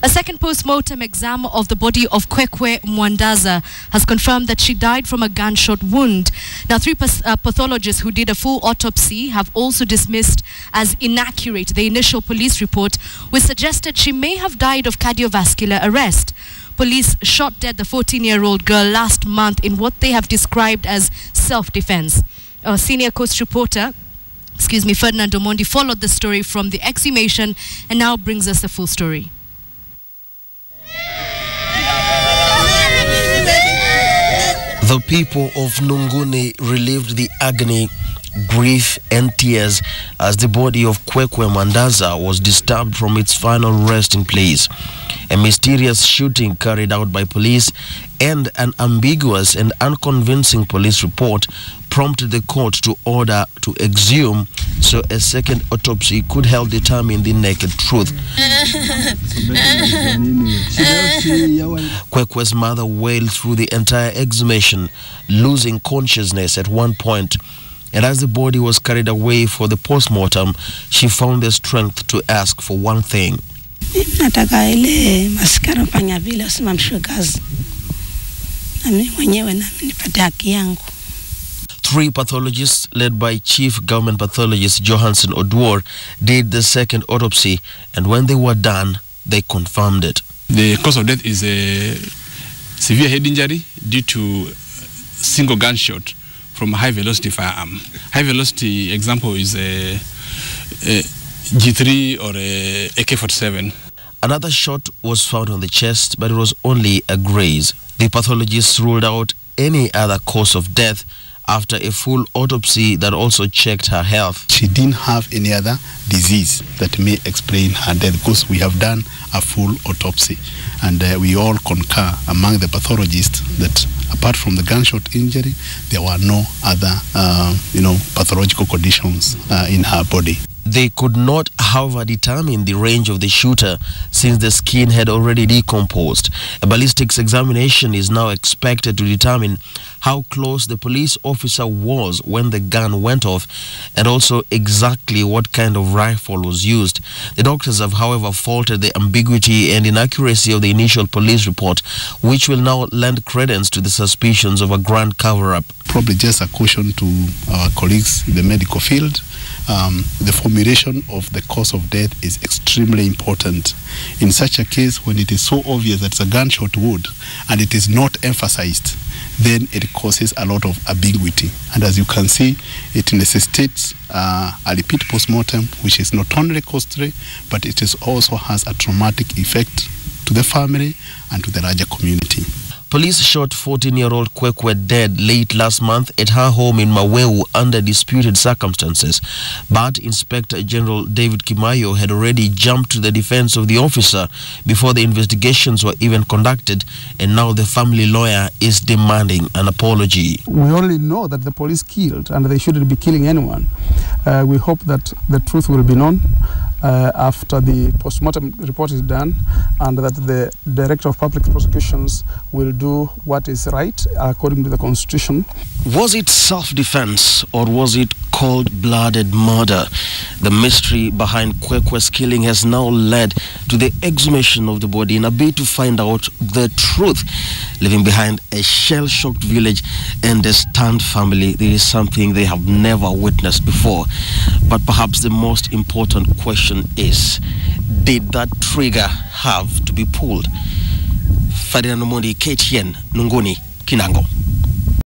A second post-mortem exam of the body of Kwekwe Mwandaza has confirmed that she died from a gunshot wound. Now, three pathologists who did a full autopsy have also dismissed as inaccurate the initial police report, which suggested she may have died of cardiovascular arrest. Police shot dead the 14-year-old girl last month in what they have described as self-defense. A senior Coast reporter, Ferdinand Omondi, followed the story from the exhumation and now brings us the full story. The people of Nunguni relieved the agony, grief and tears as the body of Kwekwe Mwandaza was disturbed from its final resting place. A mysterious shooting carried out by police and an ambiguous and unconvincing police report prompted the court to order to exhume so a second autopsy could help determine the naked truth. Kwekwe's mother wailed through the entire exhumation, losing consciousness at one point. And as the body was carried away for the post-mortem, she found the strength to ask for one thing. Three pathologists, led by Chief Government Pathologist Johansen Odwor, did the second autopsy, and when they were done, they confirmed it. The cause of death is a severe head injury due to single gunshot from a high-velocity firearm. High-velocity example is a G3 or a AK-47. Another shot was found on the chest, but it was only a graze. The pathologists ruled out any other cause of death after a full autopsy that also checked her health. She didn't have any other disease that may explain her death because we have done a full autopsy. And we all concur among the pathologists that apart from the gunshot injury, there were no other, pathological conditions in her body. They could not, however, determine the range of the shooter since the skin had already decomposed. A ballistics examination is now expected to determine how close the police officer was when the gun went off and also exactly what kind of rifle was used. The doctors have, however, faulted the ambiguity and inaccuracy of the initial police report, which will now lend credence to the suspicions of a grand cover-up. Probably just a caution to our colleagues in the medical field. The formulation of the cause of death is extremely important. In such a case, when it is so obvious that it's a gunshot wound and it is not emphasized, then it causes a lot of ambiguity. And as you can see, it necessitates a repeat post-mortem, which is not only costly, but it is also has a traumatic effect to the family and to the larger community. Police shot 14-year-old Kwekwe dead late last month at her home in Maweu under disputed circumstances. But Inspector General David Kimayo had already jumped to the defense of the officer before the investigations were even conducted, and now the family lawyer is demanding an apology. We only know that the police killed, and they shouldn't be killing anyone. We hope that the truth will be known after the post-mortem report is done, and that the Director of Public Prosecutions will do what is right according to the Constitution. Was it self-defense or was it cold-blooded murder? The mystery behind Kwekwe's killing has now led to the exhumation of the body in a bid to find out the truth. Leaving behind a shell-shocked village and a stunned family, there is something they have never witnessed before. But perhaps the most important question is, did that trigger have to be pulled? Ferdinand Omondi, KTN, Nunguni, Kinango.